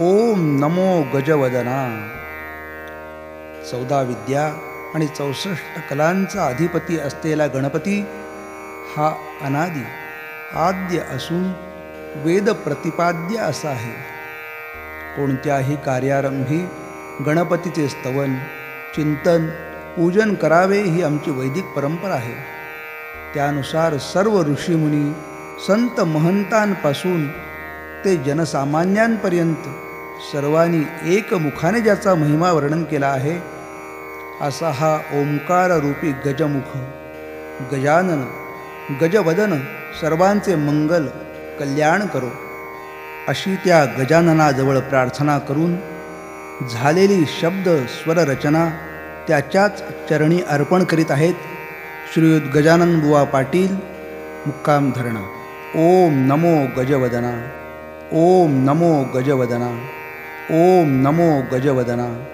ओम नमो गजवदना. 14 विद्या आणि 64 कलांचा अधिपती असलेला गणपती हा अनादी आद्य असून वेद प्रतिपाद्य असा आहे. कोणत्याही कार्यारंभी गणपतीचे स्तवन, चिंतन, पूजन करावे ही आमची वैदिक परंपरा आहे. त्यानुसार सर्व ऋषीमुनी, संत महंतांपासून ते जनसामान्यांपर्यंत सर्वांनी एकमुखाने ज्याचा महिमा वर्णन केला आहे असा हा ओंकार रूपी गजमुख, गजानन, गजवदन सर्वांचे मंगल कल्याण करो अशी त्या गजाननाजवळ प्रार्थना करून झालेली शब्द स्वररचना त्याच्याच चरणी अर्पण करीत आहेत श्रीयुत गजानन बुवा पाटील, मुक्काम धरणा. ओम नमो गजवदना. ओम नमो गजवदना. ओम नमो गजवदना.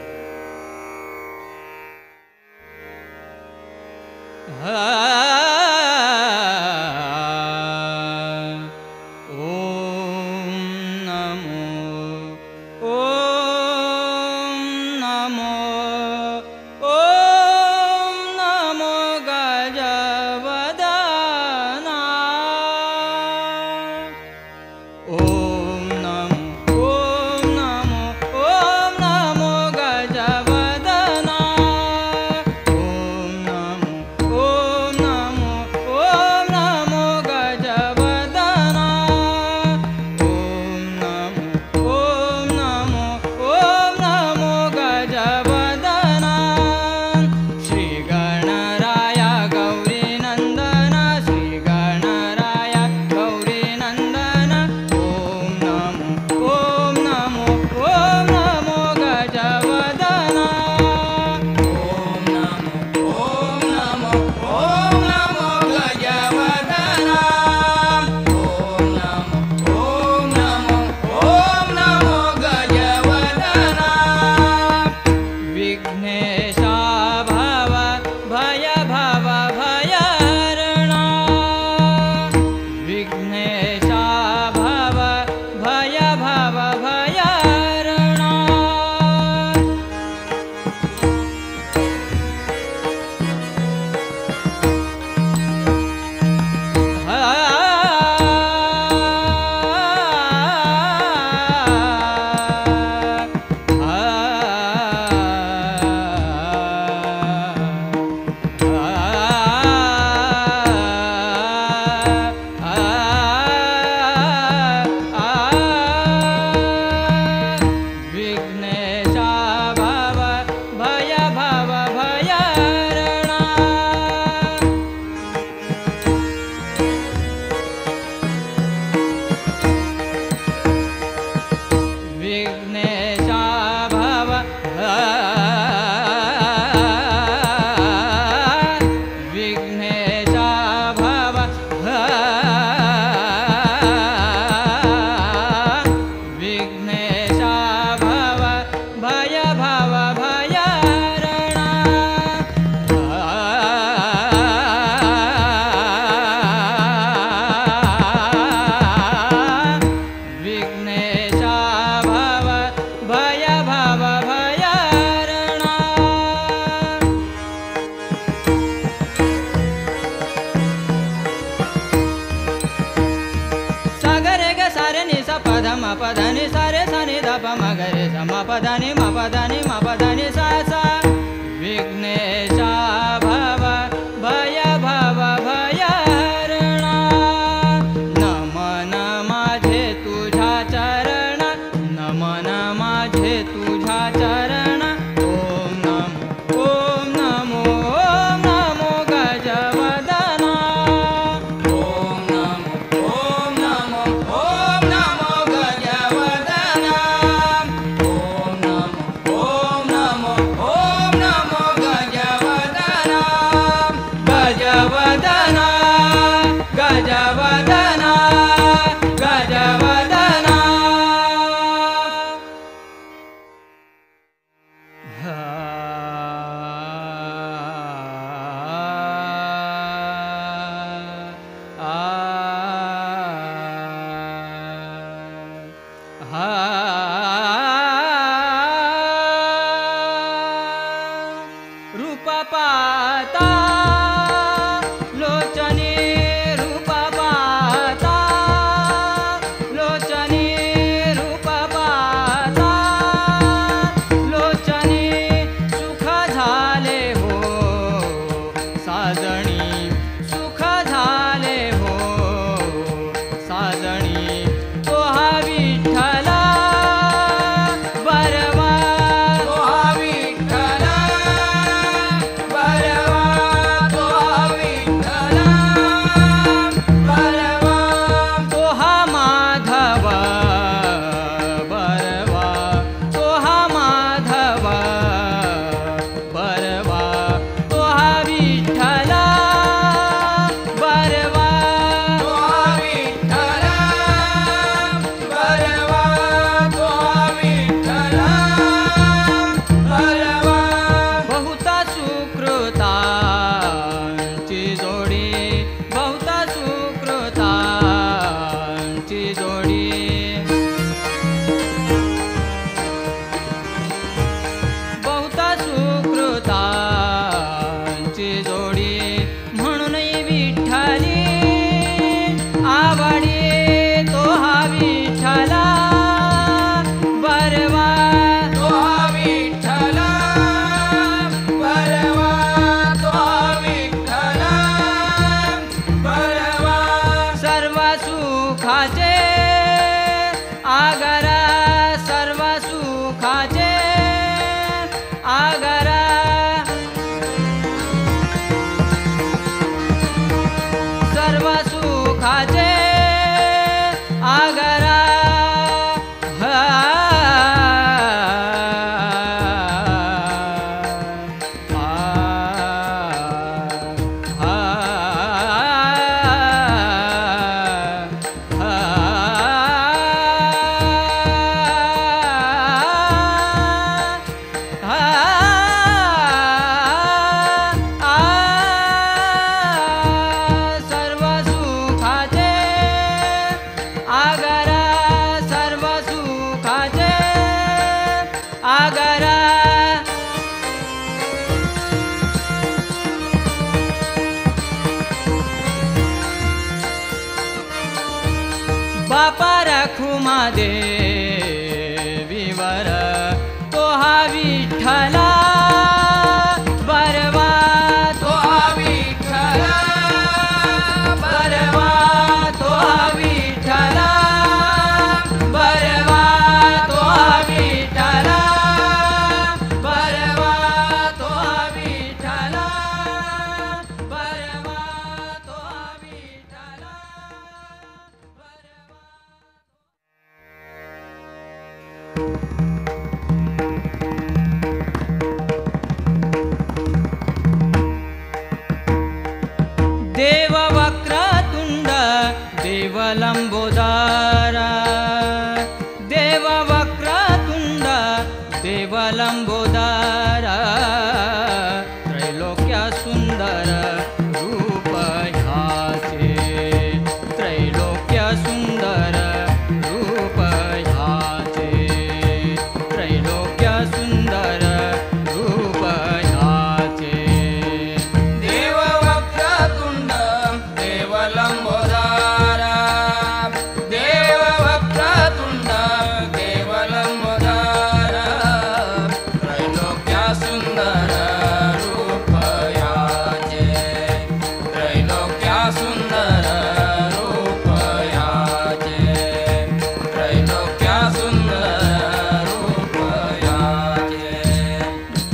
पदानी सारे सानी दप मगरे समा पदानी मा पदानी मा पदानी सा सा. विघ्नेशा भव भय भव भयहरणा. नमन माझे तुझ्या चरण, नमन माझे तुझ्या चरण. ओम नमो ओम नमो गजवदना. ओम नमो ओम नमो गजवदना. ओम नमो गजवदना. गजवदना गजवदना गजवदना. हा देवीवर तो हा विठ्ठला बरवा तो हा विठ्ठला बरवा तो हा विठ्ठला बरवा तो हा विठ्ठला बरवा तो हा विठ्ठला बरवा तो हा विठ्ठला देव वक्रतुंड देव लंबोदरा देव वक्रतुंड देव लंबोदरा त्रैलोक्य सुंदर रूप ह्याचे त्रैलोक्य सुंदर रूप ह्याचे त्रैलोक्य सुंदर रूप ह्याचे देव वक्रतुंड देव लंबोदरा देव वक्रतुंड देव लंबोदरा त्रैलोक्य सुंदर रूप याचे त्रैलोक्य सुंदर रूप याचे त्रैलोक्य सुंदर रूप याचे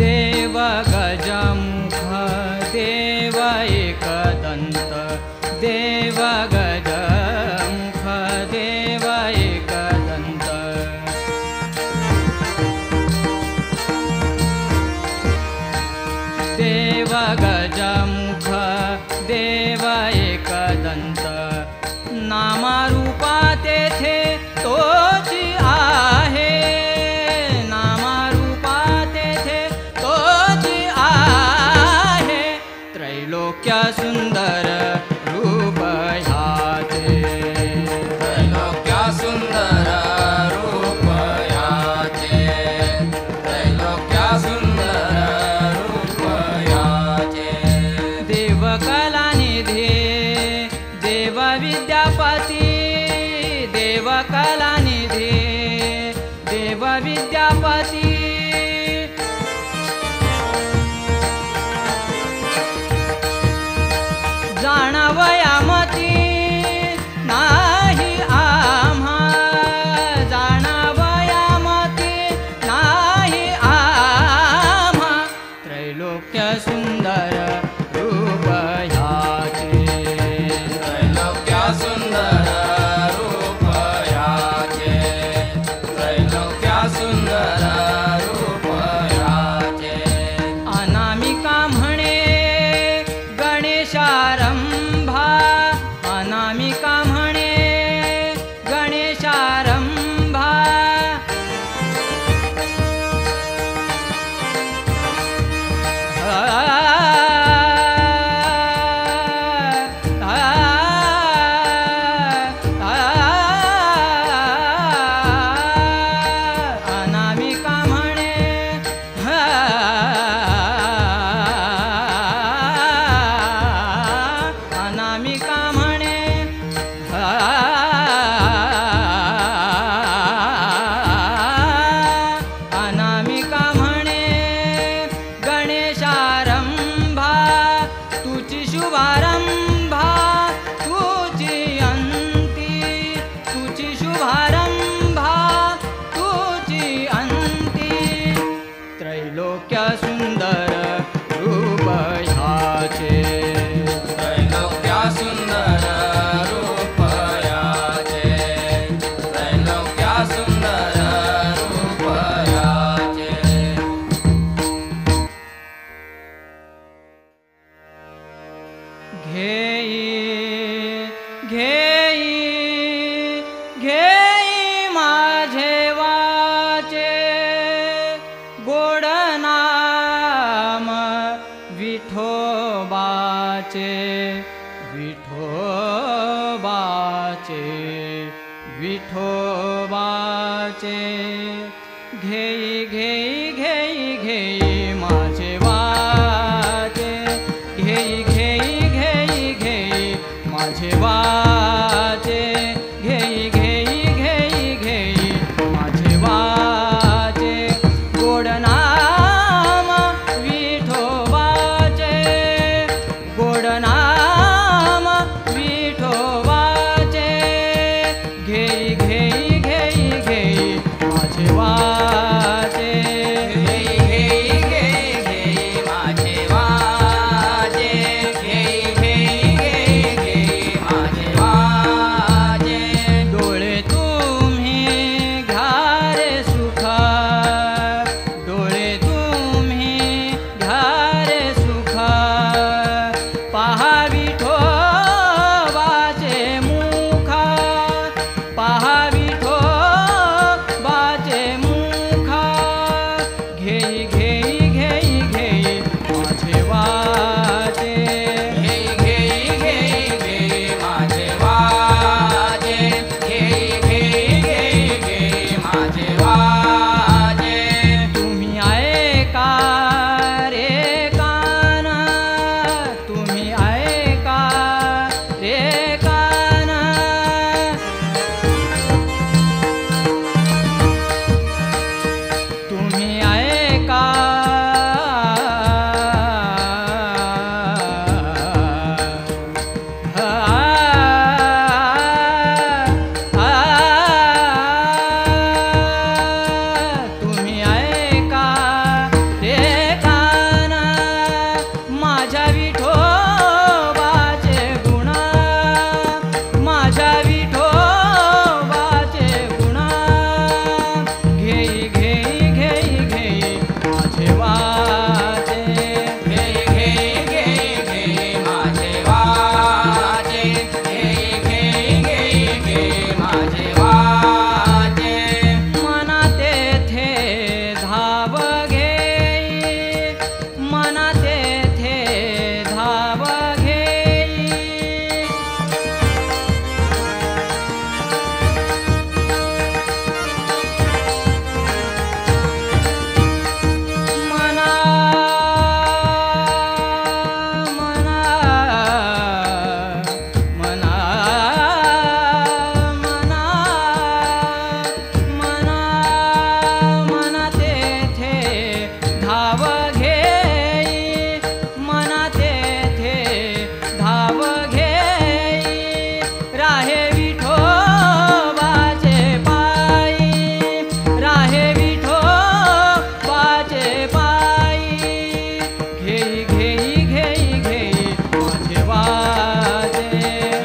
देव गजमुख देव एकदंत देव गजमुख देव एकदंत देव गजमुख देव एकदंत नामारूपा तेथे तोची आहे नामारूपा तेथे तोची आहे त्रैलोक्य सुंदर रूप ह्याचे त्रैलोक्य सुंदर रूप याचे त्रैलोक्य सुंदर रूप याचे देव कलानिधी देव विद्यापती देव कलानिधी देव विद्यापती जाणवयामती नाही आम्हा जाणवयामती नाही आम्हा त्रैलोक्य सुंदर रूप ह्याचे त्रैलोक्य सुंदर रूप याचे त्रैलोक्य सुंदर रूप याचे अनामिका म्हणे गणेशारंभा अनामिका म्हणे गणेशारंभा अनामिका म्हणे अनामिका म्हणे अनामिका म्हणे गणेशारंभा तुझी शुभारंभा तुझी अंती तुझी शुभारंभा तुझी अंती त्रैलोक्य सुंदर रूप ह्याचे त्रैलोक्य सुंदर रूप याचे त्रैलोक्य सुंदर रूप याचे घेई घेई घेई माझे वाचे गोड नाम विठोबाचे विठोबाचे विठोबाचे घेई घेई घेई घेई माझे वाचे घेई घेई घेई घेई माझे वाचे घेई घेई घेई घेई माझे वाचे घेई घेई घेई घेई माझे वाचे घेई घेई घेई घेई माझे वाचे डोळे तुम्ही घ्या रे सुख डोळे तुम्ही घ्या रे सुख पहा विठोबाचे मुख पहा विठोबाचे मुख घेई घेई घेई घेई माझे वाचे घेई घेई घेई घेई माझे वाचे घेई घेई घेई घेई माझे वाचे तुम्ही ऐका रे कान तुम्ही ऐका रे कान तुम्ही ऐका तुम्ही ऐका रे कान माझ्या विठोबाचे गुण माझ्या विठोबाचे गुण घेई घेई घेई घेई माझे वाचे घेई घेई घेई घेई माझे वाचे घेई घेई घेई घेई माझे वाचे मना तेथे धाव घेई मना तेथे धाव घेई मना मना मना मना मना मना तेथे धाव घेई मना तेथे धाव घेई राहे विठोबाचे पायी राहे विठोबाचे पायी घेई घेई घेई घेई माझे वाचे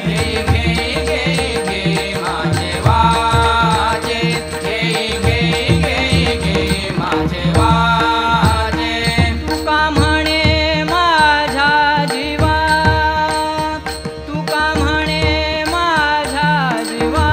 घेई घेई घेई घेई माझे वाचे घेई घेई घेई घेई माझे वाचे तुका म्हणे माझ्या जीवा तुका म्हणे माझ्या जीवा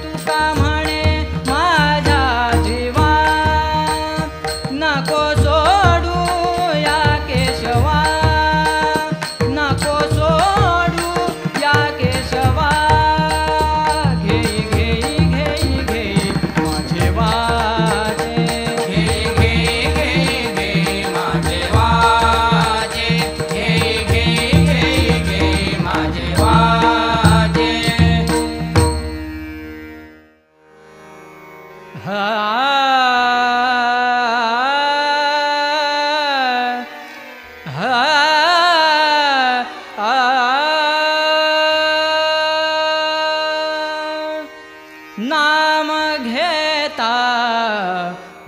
तुका म्हणे माझ्या जीवा नको सोडू या केशवा नको सोडू या केशवा घेई घेई घेई घेई माझे वाचे घेई घेई घेई घेई माझे वाचे घेई घेई घेई घेई माझे वाचे नाम घेता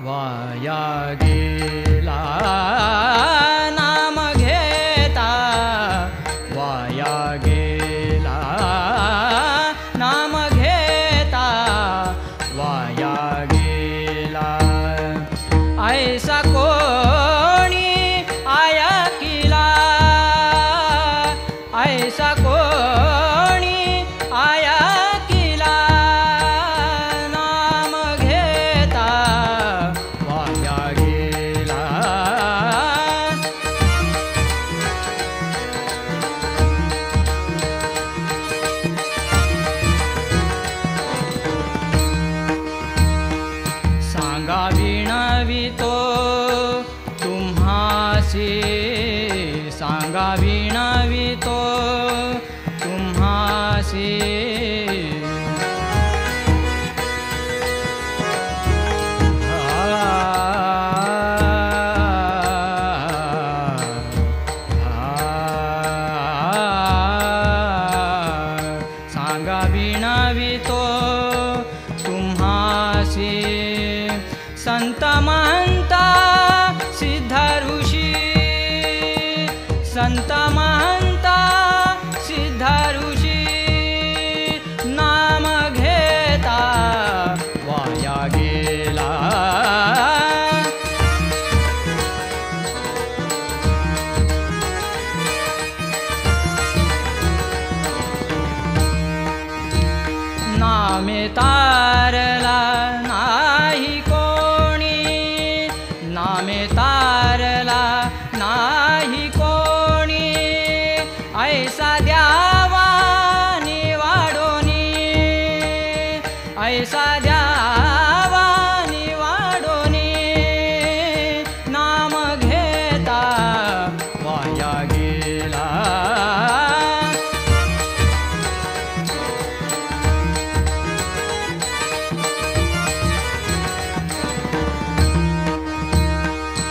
वाया गेला नाम घेता वाया गेला नाम घेता वाया गेला ऐसा कोणी ऐकिला ऐसा कोणी ऐकिला नाम घेता वाया गेला सांगा विणवितो तुम्हासी सांगा विणवितो तुम्हासी सांगा विणवितो तुम्हासी संत महंता सिद्ध ऋषी संत महंता सिद्ध ऋषी नाम घेता वाया गेला नामे तारला नाही कोणी नामे तारला नाही कोणी ऐसा द्यावा निवाडोनी ऐसा द्यावा निवाडोनी नाम घेता वाया गेला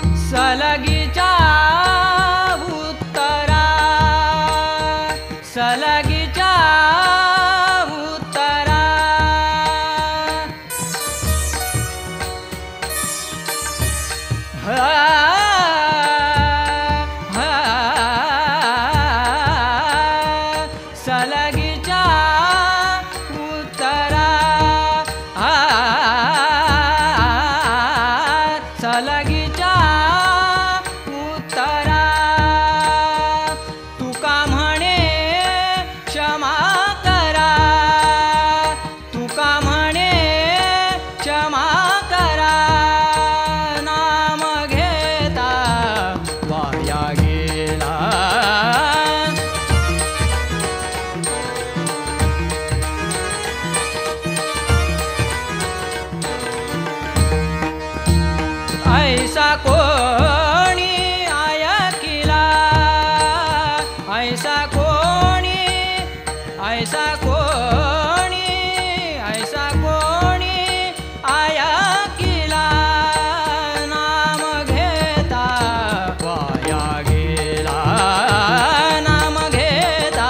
सलगीच्या उत्तरा सलगीच्या उत्तरा सलगीच्या उत्तरा सलगीच्या उत्तरा तुका म्हणे क्षमा करा तुका म्हणे क्षमा करा नाम घेता वाया गेला ऐसा कोणी ऐकिला ऐसा कोणी ऐसा कोणी ऐसा कोणी ऐकिला नाम घेता वाया गेला नाम घेता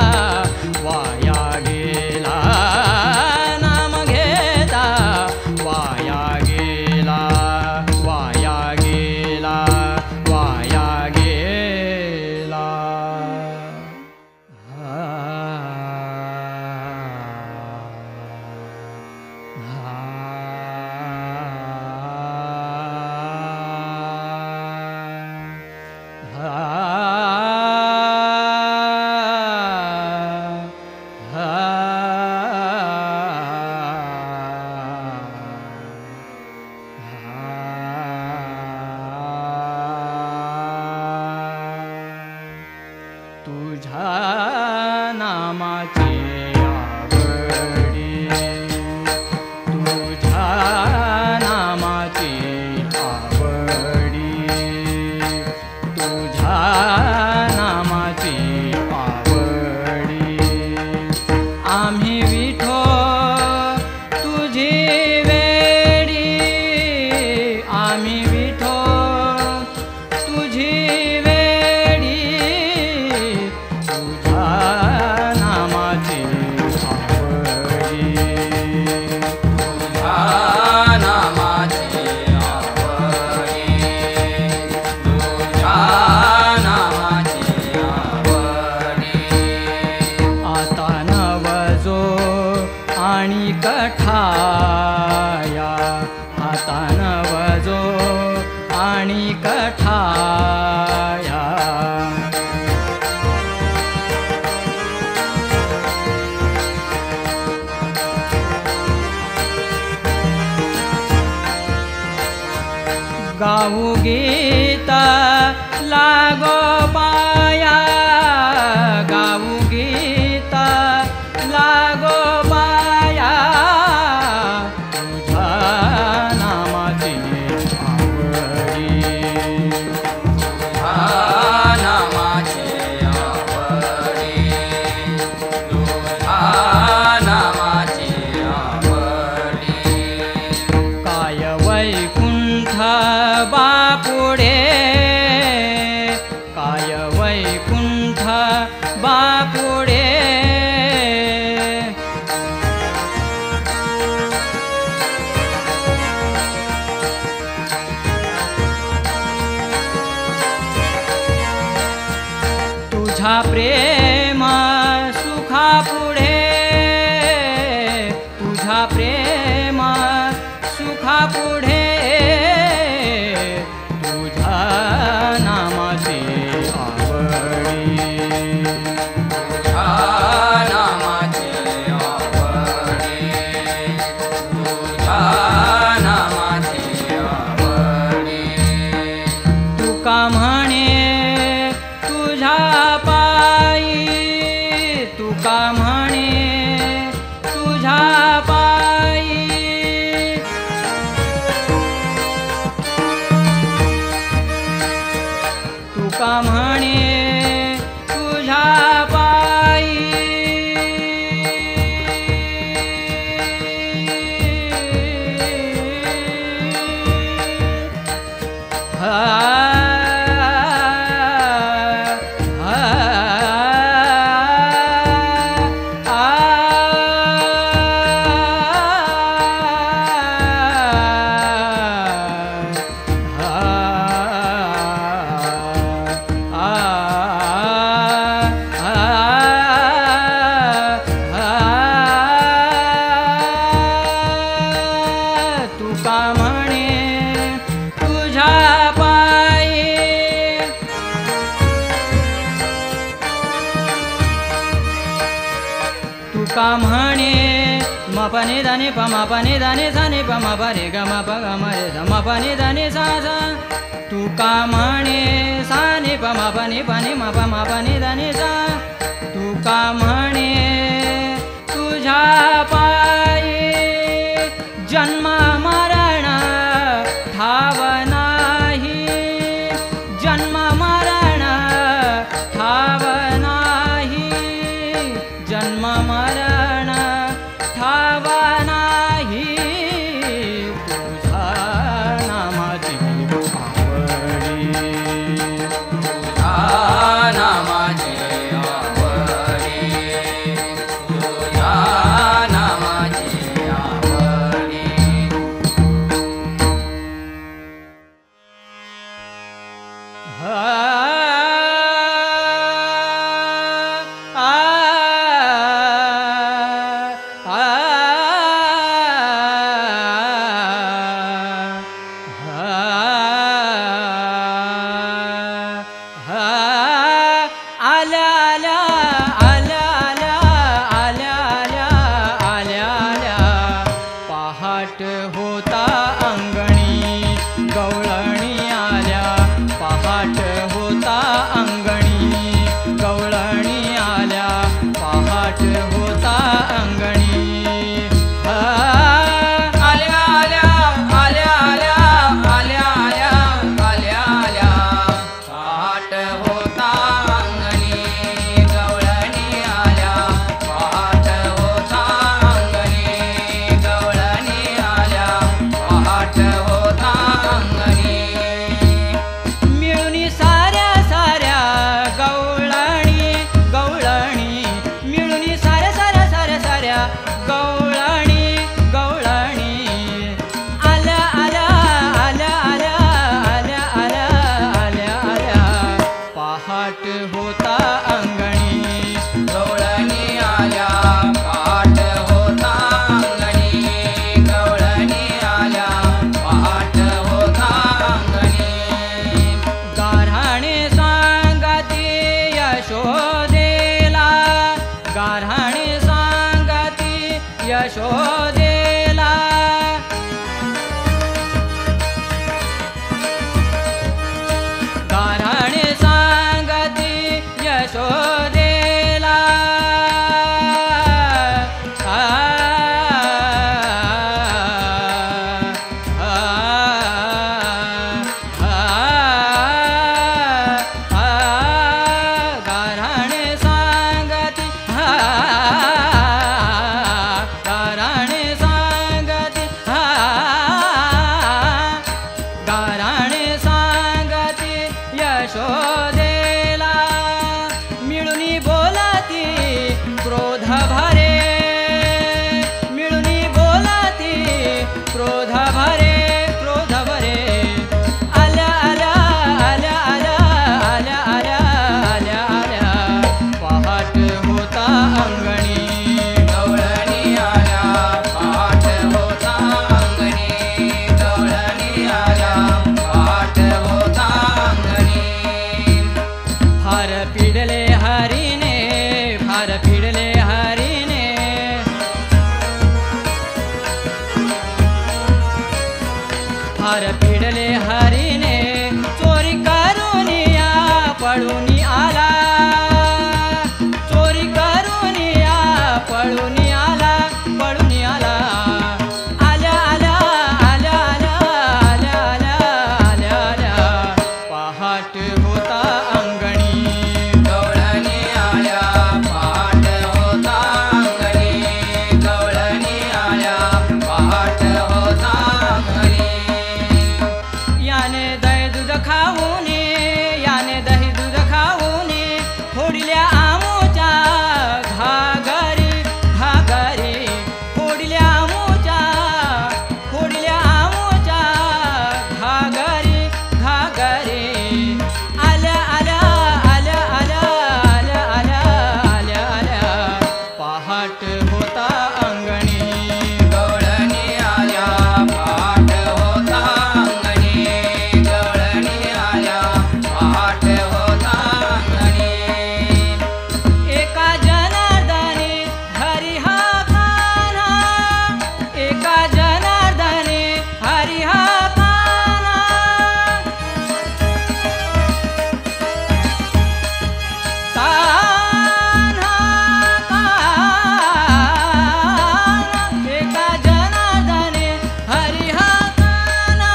वाया गेला नाम घेता वाया गेला वाया गेला वाया गेला तुझ्या नामाची आवडी तुझ्या नामाची आवडी तुझ्या नामाची आवडी आम्ही विठो तुझी वेडी आम्ही विठो तुझी वेडी तुझ्या नामाची आवडी तुझ्या नामाची आवडी तुझ्या नामाची आवडी आता नवजो आणि कठाया आता नवजो आणि कठाया गाऊ गीत लागो पाया गाऊ गीत लागो पाया तुझ्या नामाची तुझा प्रेम सुखा पुढे तुझा प्रेम सुखा पुढे तुझा नामाची आवडी तुझ्या नामाची आवडी तुझ्या नामाची आवडी तुका म्हणे तुझ्या पायी तुका म्हणे तुझ्या पायी तुका म्हणे तुझ्या पायी तुका म्हणे तुझ्या पायी तुका म्हणे मपने दाने पमापने दाने साने पमापने गमा पगमरे धमपने दाने सा सा तुका म्हणे साने पमापने पने मपमापने दाने सा तुका म्हणे तुझ्या पायी जन्म मरण ठाव नाही जन्म मरण ठाव नाही जन्म मरण ठाव नाही तुझ्या नामाची आवडी तुझ्या नामाची आवडी तुझ्या नामाची आवडी हिंडले हरीने चोरी करून या पळून आला, चोरी करून या पळून आला, पळून आला. आल्या आल्या आल्या आल्या आल्या आल्या आल्या आल्या पहाट होता अंगणी. गवळणी आल्या पहाट होता अंगणी, गवळणी आल्या पहाट होता अंगणी. याने दही दूध खाऊन, याने दही दूध खाऊन फोडल्या आमूच्या घागरी, घागरी फोडल्या आमूच्या, फोडल्या आमूच्या घागरी, घागरी. आल्या आल्या आल्या आल्या आल्या आल्या आल्या आल्या पहाट होता अंगणी. गवळणी आल्या पहाट होता अंगणी, गवळणी आल्या पहाट होता अंगणी. एका जनार्दने हरी हा कान्हा, एका जनार्दने हरी हा कान्हा. कान्हा कान्हा एका जनार्दने हरी हा कान्हा.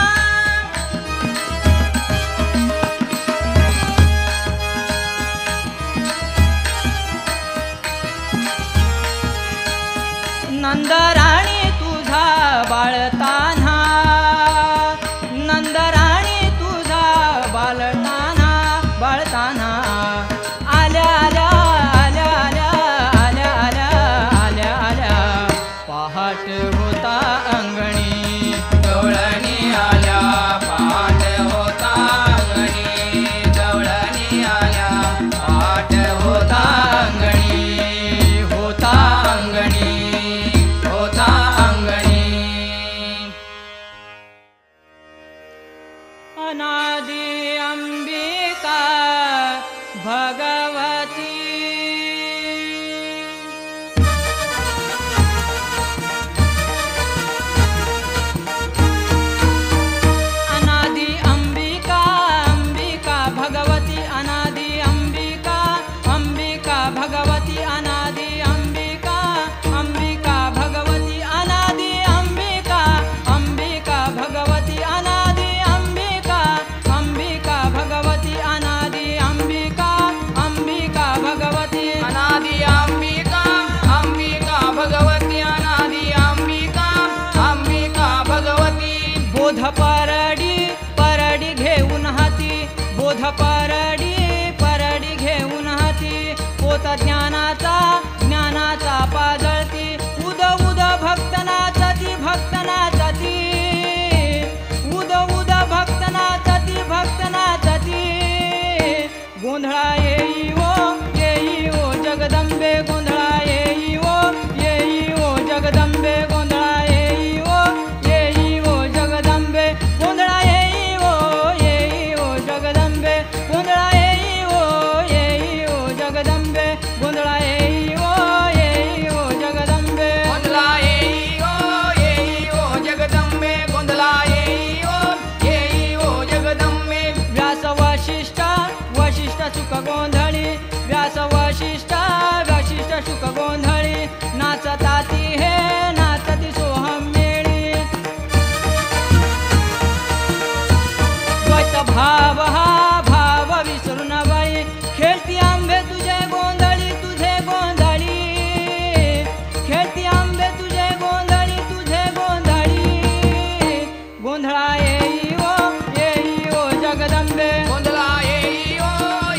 नंदराणी तुझा बाळतान्हा, नंदराणी तुझा बाळतान्हा, बाळतान्हा. आल्या आल्या आल्या आल्या आल्या आल्या आल्या आल्या पहाट होता अंगणी. गवळणी आल्या पहाट होता अंगणी, गवळणी आल्या पहाट होता अंगणी, होता अंगणी, होता अंगणी. अनादि अंबिका भगवती, अनादि अंबिका, अंबिका भगवती, अनादि अंबिका, अंबिका भगवती, अनादि अंबिका, अंबिका भगवती, अनादि अंबिका, अंबिका भगवती, अनादि अंबिका, अंबिका भगवती, अनादि अंबिका, अंबिका भगवती. अनादि अंबिका, अंबिका भगवती, अनादि अंबिका, अंबिका भगवती. बोध परडी, परडी घेऊन हाती, बोध परडी, परडी घेऊन हाती. पोत ज्ञानाचा, ज्ञानाचा पाजळती. उद उद भक्त नाचती, भक्त नाचती. उद उद भक्त नाचती, भक्त नाचती. गोंधळा येई ओ, येई ओ जगदंबे, गोंधळा येई ओ, येई ओ जगदंबे, गोंधळा येई ओ, येई ओ जगदंबे, गोंधळा येई ओ, येई ओ जगदंबे, गोंधळा येई ओ, येई ओ जगदंबे, गोंधळा येई ओ, येई ओ जगदंबे. गोंधळा येई ओ, येई ओ जगदंबे, गोंधळा येई ओ, येई ओ जगदंबे. व्यास वशिष्ठ, वशिष्ठ सुख गोंधळी, व्यास वशिष्ठ, वशिष्ठ सुख गोंधळी. नाचताती हे नाचती सोहम मेळी. द्वैत भाव हा भाव विसरून बाई, खेळती आंबे तुझे गोंधळी, तुझे गोंधळी. खेळती आंबे तुझे गोंधळी, तुझे गोंधळी. गोंधळा येई ओ, येई ओ जगदंबे, गोंधळा येई ओ,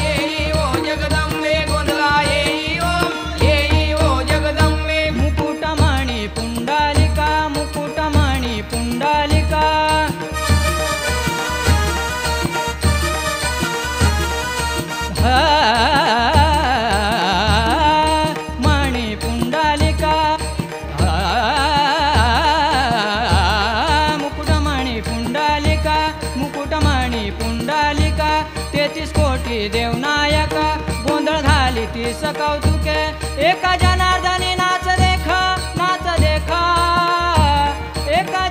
येई ओ जगदंबे, गोंधळा येई ओ, येई ओ जगदंबे. मुकुटमणि पुंडलिका, मुकुटमणि पुंडलिका. मणि पुंडलिका, मुकुटमणि पुंडलिका, मुकुटमणि पुंडलिका. 33 कोटी देवनायका, गोंधळ घाली तीस कौतुके. एका जनार्दनी नाच देखा, नाच देखा. एका